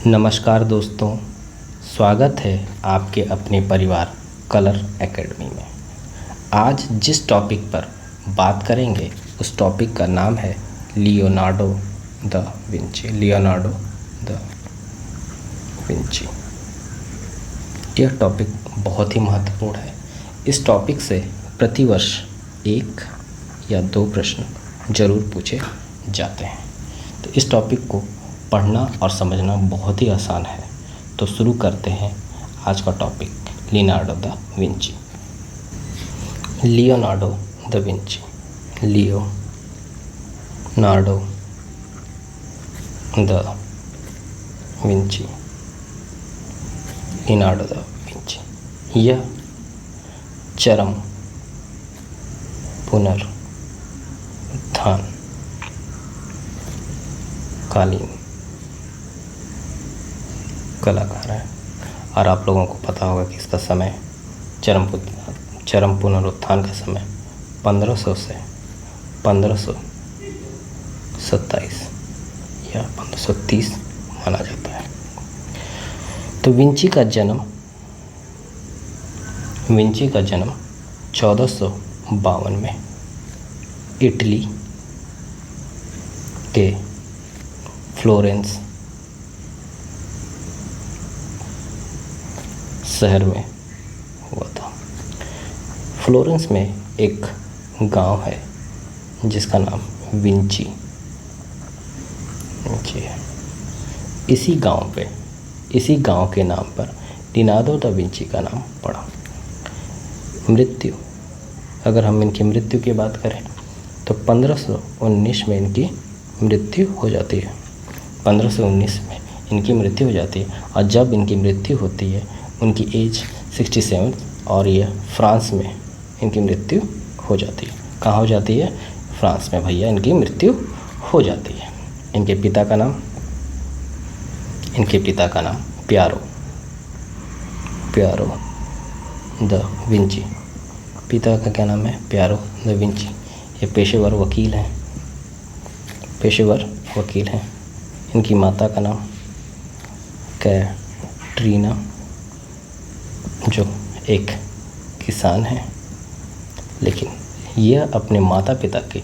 नमस्कार दोस्तों, स्वागत है आपके अपने परिवार कलर एकेडमी में। आज जिस टॉपिक पर बात करेंगे उस टॉपिक का नाम है Leonardo da Vinci. Leonardo da Vinci यह टॉपिक बहुत ही महत्वपूर्ण है। इस टॉपिक से प्रतिवर्ष 1 या 2 प्रश्न जरूर पूछे जाते हैं। तो इस टॉपिक को पढ़ना और समझना बहुत ही आसान है। तो शुरू करते हैं आज का topic, Leonardo da Vinci. Leonardo da Vinci, Leonardo da Vinci, Leonardo da Vinci. यह चरम पुनरुत्थान कालीन कलाकार है। और आप लोगों को पता होगा कि इसका समय चरम पुनरुत्थान का समय 1500 से 1527 या 1530 माना जाता है। तो विंची का जन्म 1452 में इटली के फ्लोरेंस शहर में हुआ था। फ्लोरेंस में एक गांव है जिसका नाम विंची है। इसी गांव के नाम पर लियोनार्डो द विंची का नाम पड़ा। मृत्यु, अगर हम इनकी मृत्यु की बात करें तो 1519 में इनकी मृत्यु हो जाती है। 1519 में इनकी मृत्यु हो जाती है। और जब इनकी मृत्यु होती है उनकी एज 67 और ये फ्रांस में इनकी मृत्यु हो जाती है। कहाँ हो जाती है? फ्रांस में भैया इनकी मृत्यु हो जाती है। इनके पिता का नाम प्यारो द विंची। पिता का क्या नाम है? प्यारो द विंची। ये पेशेवर वकील हैं। इनकी माता का नाम कैटरीना, जो एक किसान है, लेकिन यह अपने माता पिता के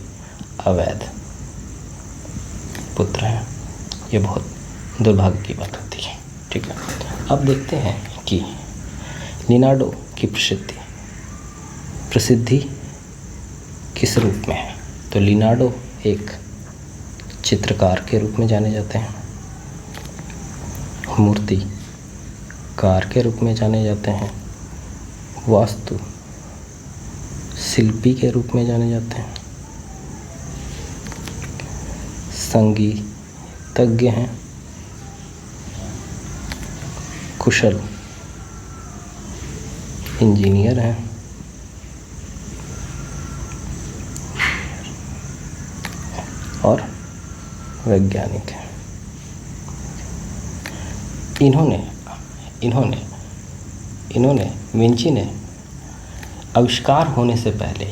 अवैध पुत्र हैं। ये बहुत दुर्भाग्य की बात होती है। ठीक है, अब देखते हैं कि लियोनार्डो की प्रसिद्धि किस रूप में है। तो लियोनार्डो एक चित्रकार के रूप में जाने जाते हैं, मूर्तिकार के रूप में जाने जाते हैं, वास्तु शिल्पी के रूप में जाने जाते हैं, संगीतज्ञ हैं, कुशल इंजीनियर हैं, और वैज्ञानिक हैं। विंची ने आविष्कार होने से पहले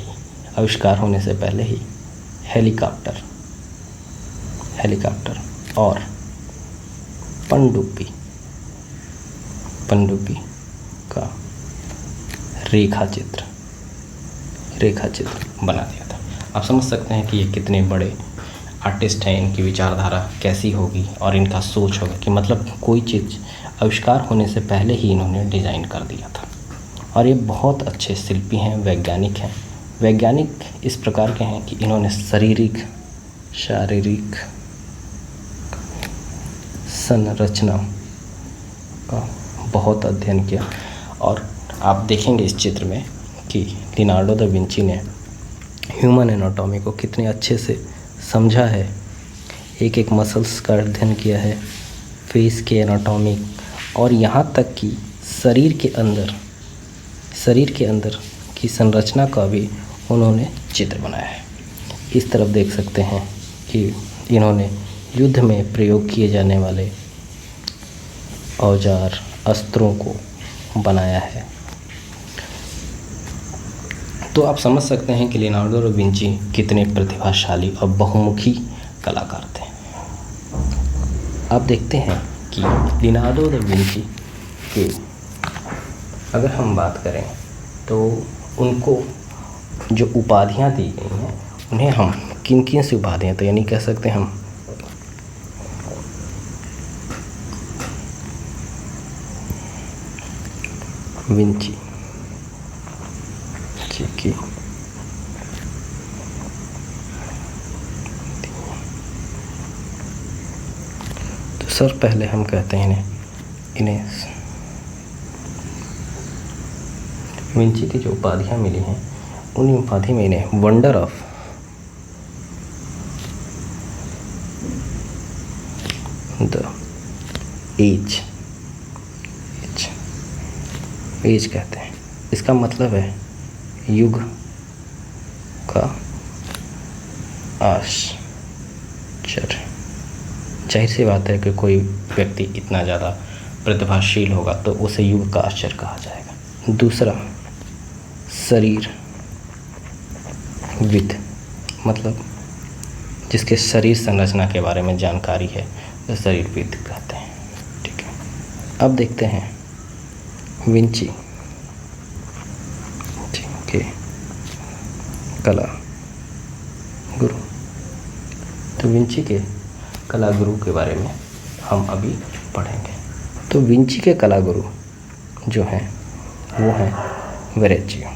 ही हेलीकॉप्टर और पनडुब्बी का रेखा चित्र बना दिया था। आप समझ सकते हैं कि ये कितने बड़े आर्टिस्ट हैं। इनकी विचारधारा कैसी होगी और इनका सोच होगा कि मतलब कोई चीज़ आविष्कार होने से पहले ही इन्होंने डिज़ाइन कर दिया था। और ये बहुत अच्छे शिल्पी हैं, वैज्ञानिक हैं। वैज्ञानिक इस प्रकार के हैं कि इन्होंने शारीरिक संरचना का बहुत अध्ययन किया। और आप देखेंगे इस चित्र में कि लियोनार्डो द विंची ने ह्यूमन एनाटॉमी को कितने अच्छे से समझा है। एक मसल्स का अध्ययन किया है, फेस के एनाटॉमी, और यहाँ तक कि शरीर के अंदर की संरचना का भी उन्होंने चित्र बनाया है। इस तरफ देख सकते हैं कि इन्होंने युद्ध में प्रयोग किए जाने वाले औजार अस्त्रों को बनाया है। तो आप समझ सकते हैं कि लियोनार्डो दा विंची कितने प्रतिभाशाली और बहुमुखी कलाकार थे। अब देखते हैं कि लियोनार्डो दा विंची के अगर हम बात करें तो उनको जो उपाधियां दी गई हैं उन्हें हम किन किन सी उपाधियां, तो यानी कह सकते हैं हम विंची जी की तो सर पहले हम कहते हैं इन्हें विंची की जो उपाधियां मिली हैं उन उपाधि में इन्हें wonder of the age age कहते हैं। इसका मतलब है युग का आश्चर्य। जाहिर सी बात है कि कोई व्यक्ति इतना ज़्यादा प्रतिभाशील होगा तो उसे युग का आश्चर्य कहा जाएगा। दूसरा शरीर विद, मतलब जिसके शरीर संरचना के बारे में जानकारी है तो शरीर विद कहते हैं। ठीक है, अब देखते हैं विंची के कला गुरु। तो विंची के कला गुरु के बारे में हम अभी पढ़ेंगे। तो विंची के कला गुरु जो हैं वो हैं वेरेचियो।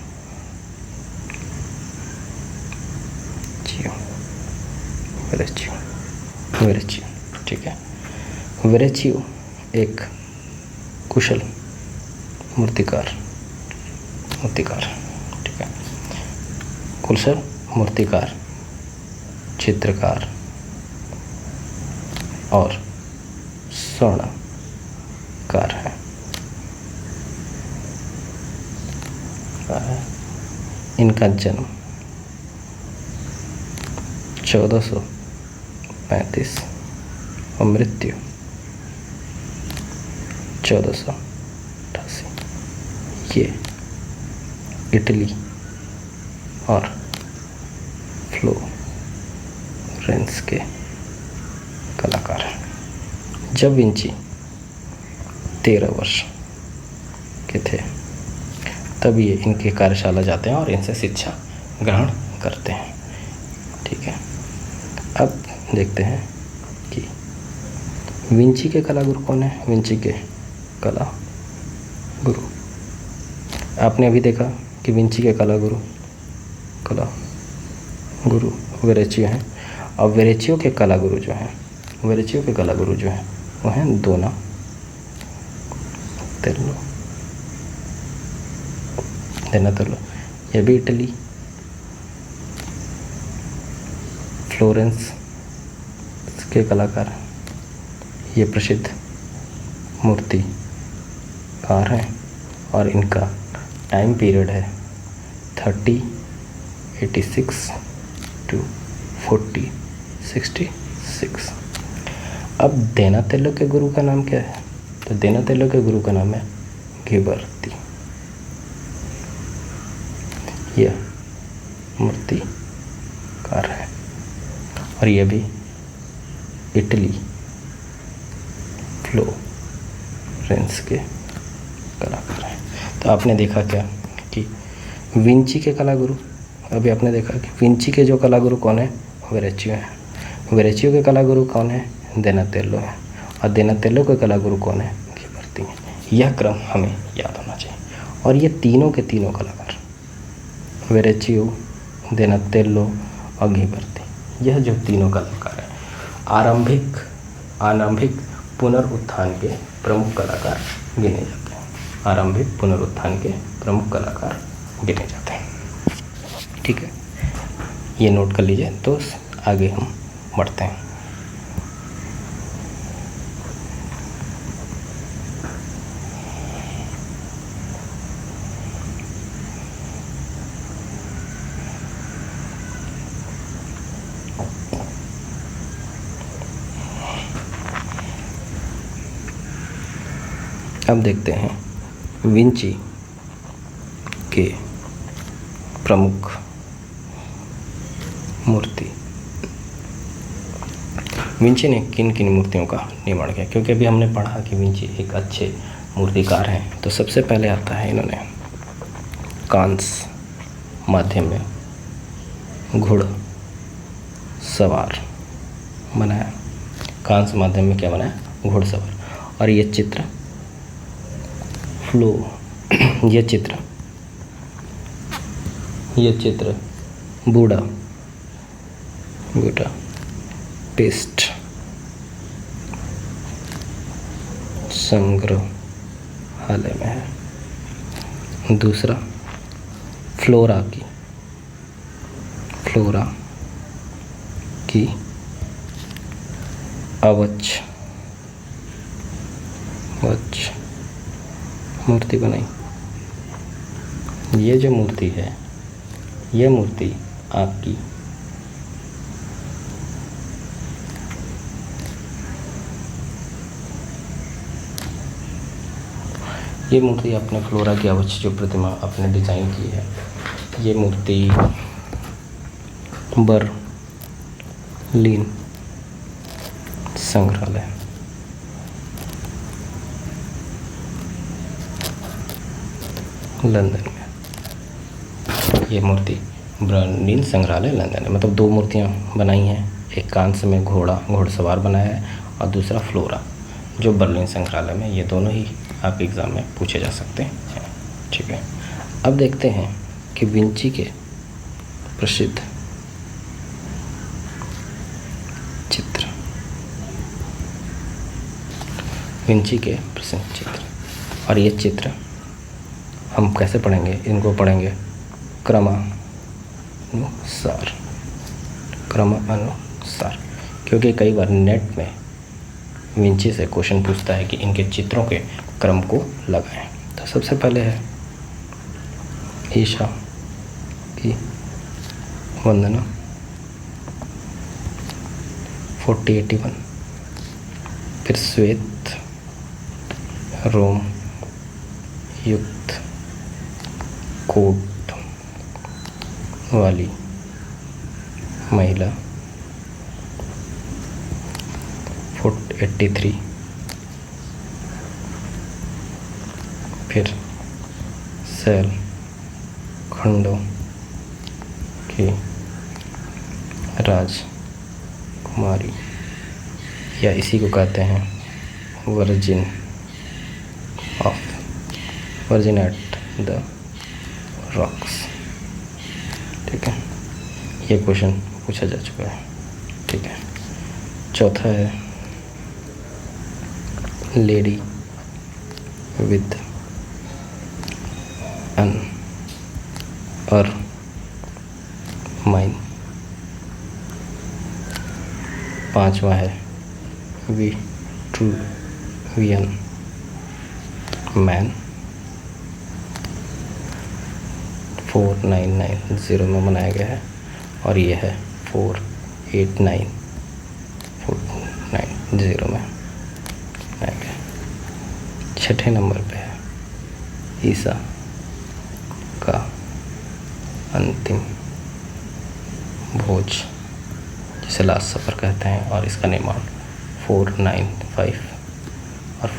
वेरेचियो ठीक है। वेरेचियो एक कुशल मूर्तिकार ठीक है, कुशल मूर्तिकार, चित्रकार और स्वर्णकार है। इनका जन्म 1435 और मृत्यु 1488। ये इटली और फ्लोरेंस के कलाकार हैं। जब विंची 13 वर्ष के थे तब ये इनकी कार्यशाला जाते हैं और इनसे शिक्षा ग्रहण करते हैं। ठीक है, अब देखते हैं कि विंची के कला गुरु कौन है। विंची के कला गुरु आपने अभी देखा कि विंची के कला गुरु वेरेचियो हैं। और वेरेचियो के कला गुरु जो हैं वो हैं दोनातेल्लो। ये भी इटली फ्लोरेंस के कलाकार हैं। ये प्रसिद्ध मूर्तिकार हैं और इनका टाइम पीरियड है 3086 to 4066। अब दोनातेल्लो के गुरु का नाम क्या है। तो दोनातेल्लो के गुरु का नाम है घिबर्ती। यह मूर्तिकार है और यह भी इटली फ्लोरेंस के कलाकार हैं। तो आपने देखा क्या कि विंची के कला गुरु, अभी आपने देखा कि विंची के जो कला गुरु कौन है, वेरेचियो है। वेरेचियो के कला गुरु कौन है, दोनातेल्लो है। और दोनातेल्लो के कला गुरु कौन है, घिबर्ती है। यह क्रम हमें याद होना चाहिए। और ये तीनों के तीनों कलाकार, वेरेचियो, दोनातेल्लो और घिबर्ती, यह जो तीनों कलाकार हैं आरंभिक पुनरुत्थान के प्रमुख कलाकार गिने जाते हैं। आरंभिक पुनरुत्थान के प्रमुख कलाकार गिने जाते हैं। ठीक है, ये नोट कर लीजिए। तो आगे हम बढ़ते हैं। अब देखते हैं विंची के प्रमुख मूर्ति। विंची ने किन किन मूर्तियों का निर्माण किया, क्योंकि अभी हमने पढ़ा कि विंची एक अच्छे मूर्तिकार हैं। तो सबसे पहले आता है इन्होंने कांस माध्यम में घुड़सवार बनाया। कांस माध्यम में क्या बनाया? घुड़सवार। और ये चित्र ये चित्र बूढ़ा पेस्ट संग्रहालय में है। दूसरा फ्लोरा की अवच मूर्ति बनाई। ये जो मूर्ति है, ये मूर्ति आपकी अपने फ्लोरा की अवच जो प्रतिमा आपने डिजाइन की है, ये मूर्ति बर्लिन संग्रहालय लंदन में, ये मूर्ति बर्लिन संग्रहालय लंदन में, मतलब दो मूर्तियाँ बनाई हैं। एक कांस में घोड़सवार बनाया है और दूसरा फ्लोरा जो बर्लिन संग्रहालय में। ये दोनों ही आप एग्ज़ाम में पूछे जा सकते हैं। ठीक है, अब देखते हैं कि विंची के प्रसिद्ध चित्र और ये चित्र हम कैसे पढ़ेंगे? इनको पढ़ेंगे क्रमानुसार, क्योंकि कई बार नेट में विंची से क्वेश्चन पूछता है कि इनके चित्रों के क्रम को लगाएं। तो सबसे पहले है ईशा की वंदना 4081, फिर श्वेत रोम युक्त कोट वाली महिला 483, फिर शैल खंडों की राजकुमारी, या इसी को कहते हैं वर्जिन एट द रॉक्स। ठीक है, ये क्वेश्चन पूछा जा चुका है। ठीक है, चौथा है लेडी विद एन माइन। पांचवा है विट्रूवियन मैन 4990 में बनाया गया है, और ये है 489 में बनाया गया। छठे नंबर पे है ईसा का अंतिम भोज, जिसे लास्ट सफर कहते हैं, और इसका निर्माण 495 और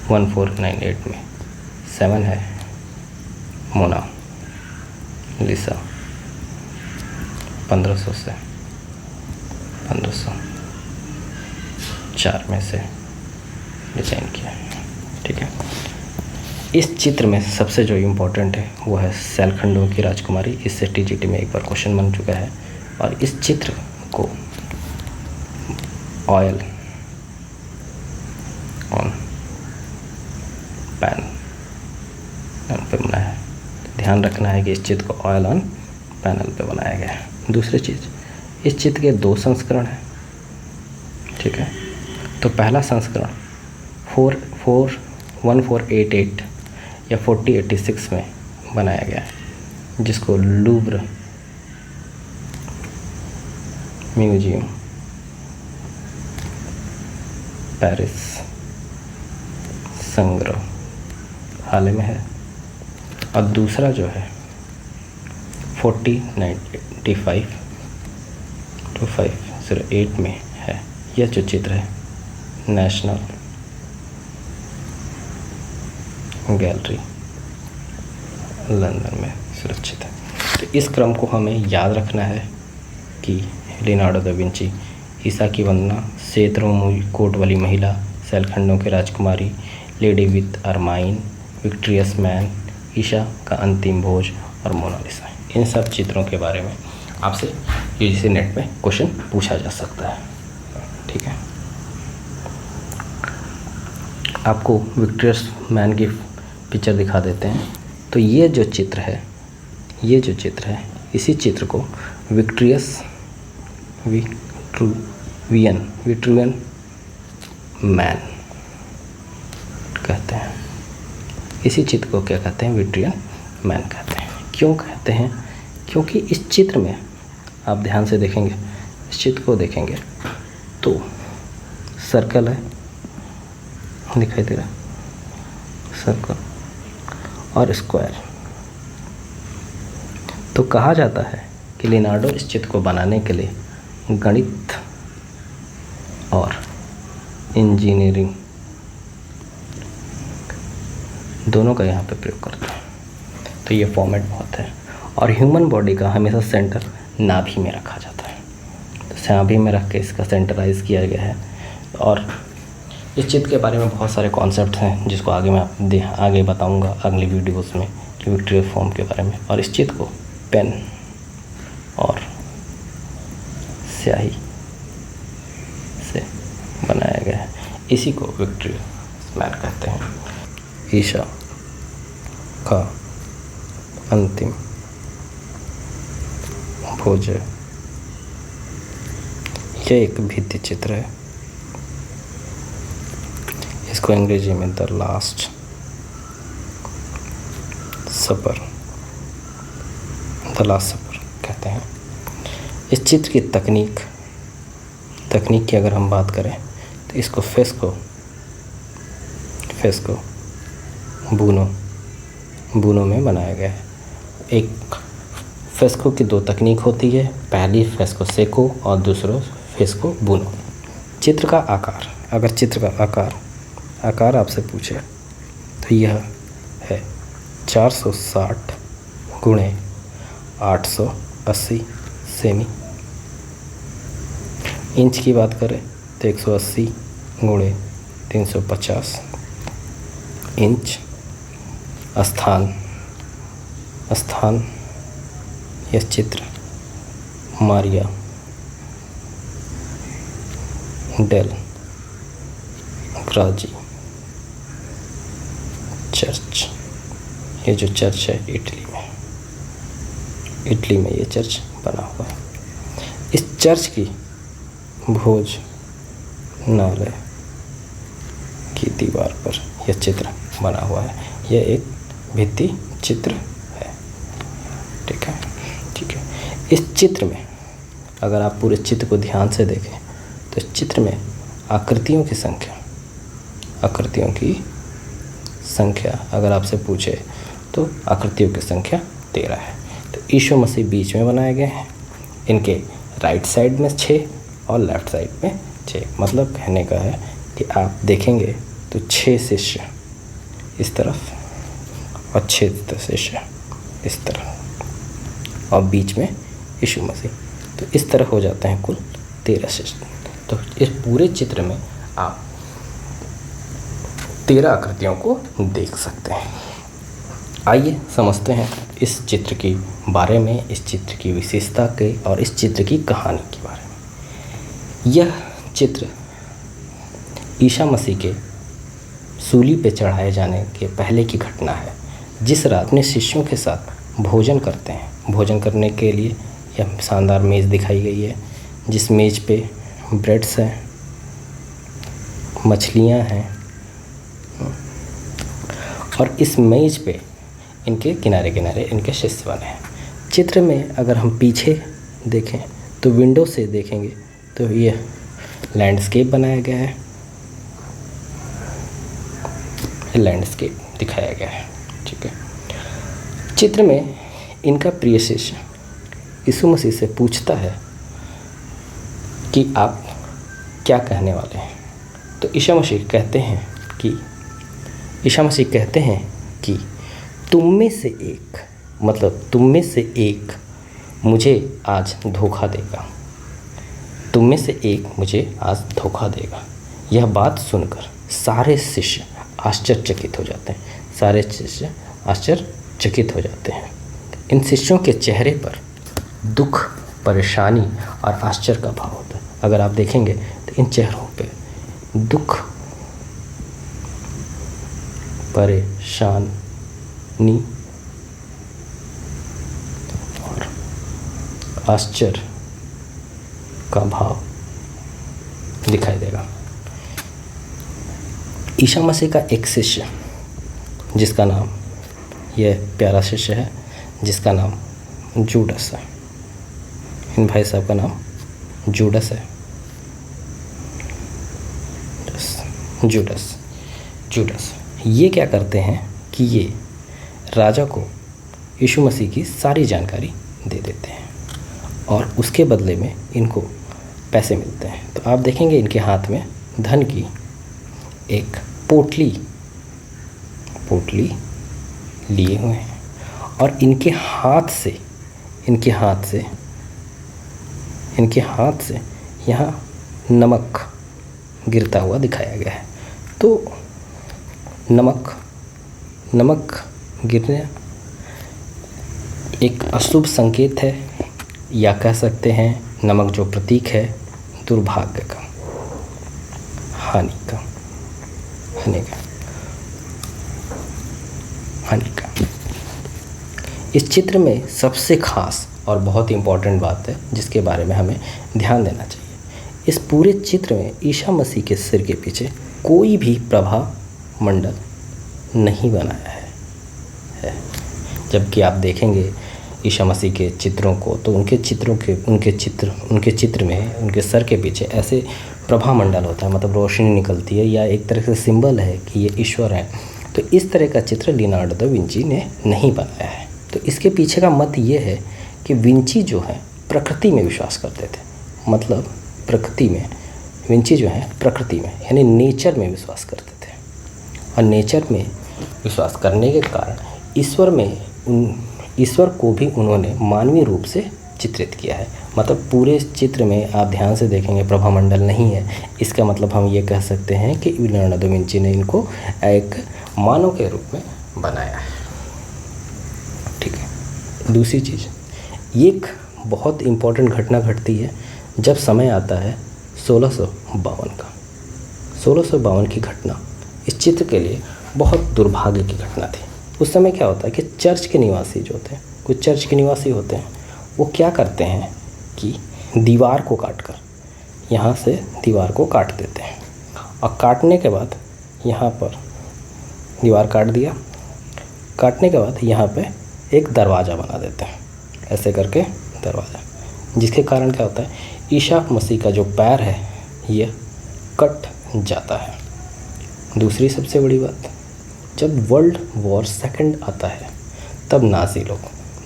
1498 में। 7 है मोना लिसा 1500 से 1504 में से डिजाइन किया है। ठीक है, इस चित्र में सबसे जो इम्पोर्टेंट है वो है शैलखंडों की राजकुमारी। इससे टीजीटी में एक बार क्वेश्चन बन चुका है, और इस चित्र को ऑयल ऑन पैन पे बनाया है। ध्यान रखना है कि इस चित्र को ऑयल ऑन पैनल पे बनाया गया है। दूसरी चीज़, इस चित्र के 2 संस्करण हैं। ठीक है, तो पहला संस्करण 1488 या 4086 में बनाया गया है, जिसको लूव्र म्यूजियम पेरिस संग्रहालय में है। और दूसरा जो है 4095 2508 में है। यह जो चित्र है नेशनल गैलरी लंदन में सुरक्षित है। तो इस क्रम को हमें याद रखना है कि लियोनार्डो दा विंची, ईसा की वंदना, श्वेत रोम कोट वाली महिला, सैलखंडों के राजकुमारी, लेडी विथ अरमाइन, विक्ट्रियस मैन, ईशा का अंतिम भोज और मोनालिसा, इन सब चित्रों के बारे में आपसे यूजीसी नेट में क्वेश्चन पूछा जा सकता है। ठीक है, आपको विक्ट्रियस मैन की पिक्चर दिखा देते हैं। तो ये जो चित्र है, इसी चित्र को विट्रुवियन मैन कहते हैं। इसी चित्र को क्या कहते हैं? विट्रुवियन मैन कहते हैं। क्यों कहते हैं? क्योंकि इस चित्र में आप ध्यान से देखेंगे, इस चित्र को देखेंगे तो सर्कल है, दिखाई दे रहा है सर्कल और स्क्वायर। तो कहा जाता है कि लियोनार्डो इस चित्र को बनाने के लिए गणित और इंजीनियरिंग दोनों का यहाँ पे प्रयोग करते हैं। तो ये फॉर्मेट बहुत है। और ह्यूमन बॉडी का हमेशा सेंटर नाभि में रखा जाता है। तो नाभि में रख के इसका सेंटराइज किया गया है। और इस चित्र के बारे में बहुत सारे कॉन्सेप्ट हैं जिसको आगे मैं आगे बताऊंगा अगली वीडियोस में कि विक्ट्रियल फॉर्म के बारे में। और इस चित्र को पेन और स्याही से बनाया गया है। इसी को विक्ट्रियल मैन कहते हैं। ईशा का अंतिम भोज, यह एक भित्ति चित्र है। इसको अंग्रेजी में द लास्ट सपर कहते हैं। इस चित्र की तकनीक की अगर हम बात करें तो इसको फेस्को बूनो में बनाया गया है। एक फेस्को की दो तकनीक होती है, पहली फेस्को सेको और दूसरा फेस्को बूनो। चित्र का आकार, अगर चित्र का आकार आपसे पूछे तो यह है 460 गुणे 880 सेमी। इंच की बात करें तो 180 गुणे 350 इंच। स्थान यह चित्र मारिया डेल ग्राजी चर्च, ये जो चर्च है इटली में ये चर्च बना हुआ है। इस चर्च की भोजनालय की दीवार पर यह चित्र बना हुआ है। यह एक भित्ति चित्र है। ठीक है। इस चित्र में अगर आप पूरे चित्र को ध्यान से देखें तो इस चित्र में आकृतियों की संख्या अगर आपसे पूछे तो आकृतियों की संख्या 13 है। तो यीशु मसीह बीच में बनाए गए हैं। इनके राइट साइड में 6 और लेफ़्ट साइड में 6। मतलब कहने का है कि आप देखेंगे तो 6 शिष्य इस तरफ और 6 शिष्य इस तरफ और बीच में यीशु मसीह। तो इस तरह हो जाते हैं कुल 13 शिष्य। तो इस पूरे चित्र में आप 13 आकृतियों को देख सकते हैं। आइए समझते हैं इस चित्र के बारे में, इस चित्र की विशेषता के और इस चित्र की कहानी के बारे में। यह चित्र ईसा मसीह के सूली पे चढ़ाए जाने के पहले की घटना है। जिस रात अपने शिष्यों के साथ भोजन करते हैं, भोजन करने के लिए यह शानदार मेज़ दिखाई गई है, जिस मेज़ पे ब्रेड्स हैं, मछलियां हैं और इस मेज़ पे इनके किनारे किनारे इनके शिष्य बने हैं। चित्र में अगर हम पीछे देखें तो विंडो से देखेंगे तो यह लैंडस्केप बनाया गया है, लैंडस्केप दिखाया गया है। ठीक है। चित्र में इनका प्रिय शिष्य यीशु मसीह से पूछता है कि आप क्या कहने वाले हैं। तो ईसा मसीह कहते हैं कि तुम में से एक, मतलब तुम में से एक मुझे आज धोखा देगा, तुम में से एक मुझे आज धोखा देगा। यह बात सुनकर सारे शिष्य आश्चर्यचकित हो जाते हैं, सारे शिष्य आश्चर्यचकित हो जाते हैं। इन शिष्यों के चेहरे पर दुख, परेशानी और आश्चर्य का भाव होता है। अगर आप देखेंगे तो इन चेहरों पे दुख, परेशानी और आश्चर्य का भाव दिखाई देगा। ईसा मसीह का एक शिष्य, जिसका नाम, यह प्यारा शिष्य है जिसका नाम जूडस है। इन भाई साहब का नाम जूडस है। जूडस ये क्या करते हैं कि ये राजा को यीशु मसीह की सारी जानकारी दे देते हैं और उसके बदले में इनको पैसे मिलते हैं। तो आप देखेंगे इनके हाथ में धन की एक पोटली लिए हुए हैं और इनके हाथ से यहाँ नमक गिरता हुआ दिखाया गया है। तो नमक गिरना एक अशुभ संकेत है, या कह सकते हैं नमक जो प्रतीक है दुर्भाग्य का, हानि का। इस चित्र में सबसे खास और बहुत ही इम्पोर्टेंट बात है जिसके बारे में हमें ध्यान देना चाहिए। इस पूरे चित्र में ईसा मसीह के सिर के पीछे कोई भी प्रभा मंडल नहीं बनाया है। जबकि आप देखेंगे ईसा मसीह के चित्रों को तो उनके चित्र में उनके सर के पीछे ऐसे प्रभा मंडल होता है, मतलब रोशनी निकलती है, या एक तरह से सिंबल है कि ये ईश्वर है। तो इस तरह का चित्र लियोनार्डो दा विंची ने नहीं बनाया है। तो इसके पीछे का मत ये है कि विंची जो है प्रकृति में विश्वास करते थे, मतलब विंची जो है प्रकृति में यानी नेचर में विश्वास करते थे, और नेचर में विश्वास करने के कारण ईश्वर को भी उन्होंने मानवीय रूप से चित्रित किया है। मतलब पूरे चित्र में आप ध्यान से देखेंगे प्रभामंडल नहीं है। इसका मतलब हम ये कह सकते हैं कि लियोनार्डो दा विंची ने इनको एक मानव के रूप में बनाया है। ठीक है। दूसरी चीज़, एक बहुत इम्पोर्टेंट घटना घटती है जब समय आता है 1652 का। 1652 की घटना इस चित्र के लिए बहुत दुर्भाग्य की घटना थी। उस समय क्या होता है कि चर्च के निवासी जो होते हैं, कुछ चर्च के निवासी होते हैं, वो क्या करते हैं कि दीवार को काटकर यहाँ से दीवार को काट देते हैं, और काटने के बाद यहाँ पर दीवार काट दिया, काटने के बाद यहाँ पे एक दरवाज़ा बना देते हैं, ऐसे करके दरवाज़ा, जिसके कारण क्या होता है ईसा मसीह का जो पैर है ये कट जाता है। दूसरी सबसे बड़ी बात, जब वर्ल्ड वॉर सेकंड आता है तब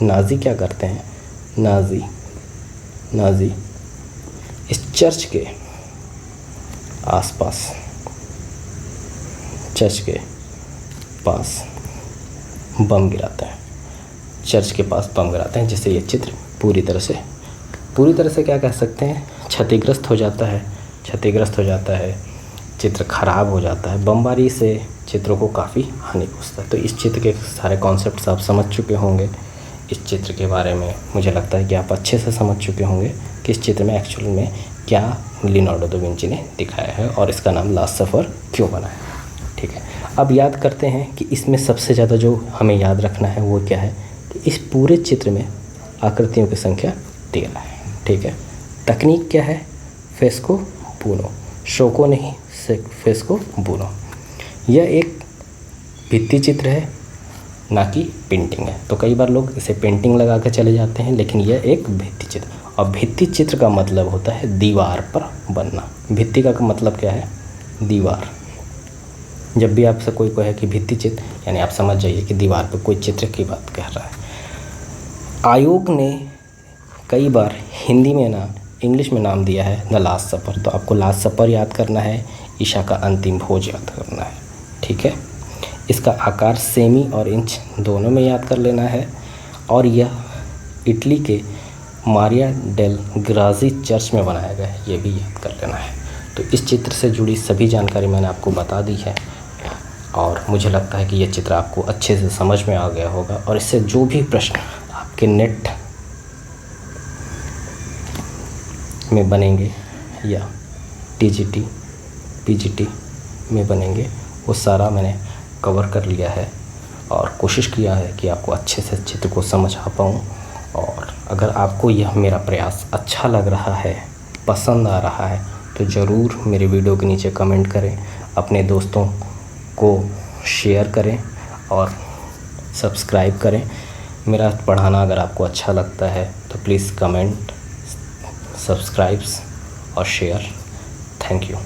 नाज़ी क्या करते हैं, नाज़ी इस चर्च के आसपास, चर्च के पास बम गिराते हैं, जिससे ये चित्र पूरी तरह से क्या कह सकते हैं क्षतिग्रस्त हो जाता है, चित्र खराब हो जाता है। बमबारी से चित्रों को काफ़ी हानि पहुंचता है। तो इस चित्र के सारे कॉन्सेप्ट्स आप समझ चुके होंगे। इस चित्र के बारे में मुझे लगता है कि आप अच्छे से समझ चुके होंगे कि इस चित्र में एक्चुअल में क्या लियोनार्डो दा विंची ने दिखाया है और इसका नाम लास्ट सफ़र क्यों बना है। ठीक है, अब याद करते हैं कि इसमें सबसे ज़्यादा जो हमें याद रखना है वो क्या है कि इस पूरे चित्र में आकृतियों की संख्या 13 है। ठीक है, तकनीक क्या है, फेस्को बूनो, शोको नहीं, फेस्को बूनो। यह एक भित्ति चित्र है, ना कि पेंटिंग है। तो कई बार लोग इसे पेंटिंग लगा के चले जाते हैं, लेकिन यह एक भित्ति चित्र, और भित्ति चित्र का मतलब होता है दीवार पर बनना। भित्ति का मतलब क्या है, दीवार। जब भी आपसे कोई कहे कि भित्ति चित्र, यानी आप समझ जाइए कि दीवार पर कोई चित्र की बात कह रहा है। आयोग ने कई बार हिंदी में ना इंग्लिश में नाम दिया है द लास्ट सपर। तो आपको लास्ट सपर याद करना है, ईशा का अंतिम भोज याद करना है, ठीक है। इसका आकार सेमी और इंच दोनों में याद कर लेना है। और यह इटली के मारिया डेल ग्राजी चर्च में बनाया गया है, ये भी याद कर लेना है। तो इस चित्र से जुड़ी सभी जानकारी मैंने आपको बता दी है और मुझे लगता है कि यह चित्र आपको अच्छे से समझ में आ गया होगा। और इससे जो भी प्रश्न आपके नेट में बनेंगे या टीजीटी पीजीटी में बनेंगे, वो सारा मैंने कवर कर लिया है और कोशिश किया है कि आपको अच्छे से चित्र को समझ आ पाऊँ। और अगर आपको यह मेरा प्रयास अच्छा लग रहा है, पसंद आ रहा है, तो ज़रूर मेरे वीडियो के नीचे कमेंट करें, अपने दोस्तों को शेयर करें और सब्सक्राइब करें। मेरा पढ़ाना अगर आपको अच्छा लगता है तो प्लीज़ कमेंट, सब्सक्राइब्स और शेयर। Thank you.